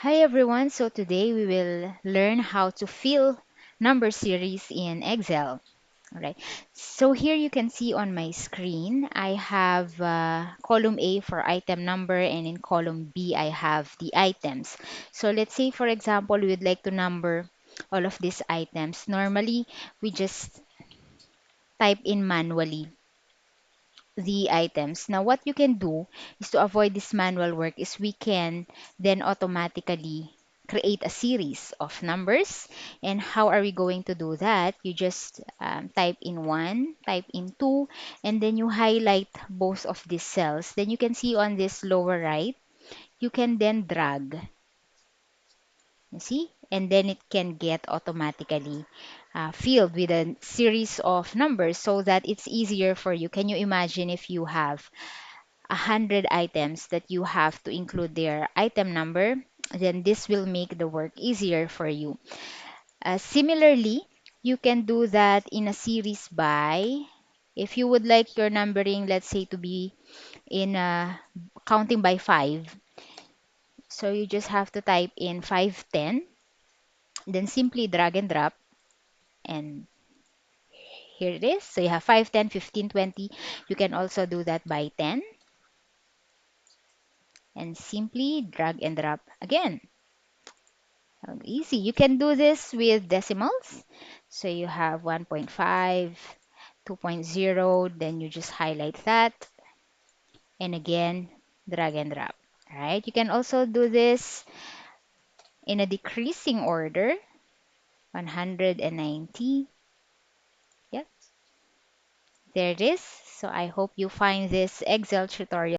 Hi everyone, so today we will learn how to fill number series in Excel. Alright, so here you can see on my screen, I have column A for item number and in column B, I have the items. So let's say for example, we would like to number all of these items. Normally, we just type in manually the items. Now, what you can do is to avoid this manual work is we can then automatically create a series of numbers. And how are we going to do that? You just type in 1, type in 2, and then you highlight both of these cells. Then you can see on this lower right, you can then drag. You see? And then it can get automatically filled with a series of numbers so that it's easier for you. Can you imagine if you have 100 items that you have to include their item number, then this will make the work easier for you. Similarly, you can do that in a series by, if you would like your numbering, let's say, to be in counting by 5. So you just have to type in 510, then simply drag and drop, and here it is. So you have 5, 10, 15, 20. You can also do that by 10, and simply drag and drop again. Easy. You can do this with decimals. So you have 1.5, 2.0, then you just highlight that. And again, drag and drop. All right. You can also do this in a decreasing order. 190. Yep. There it is. So I hope you find this Excel tutorial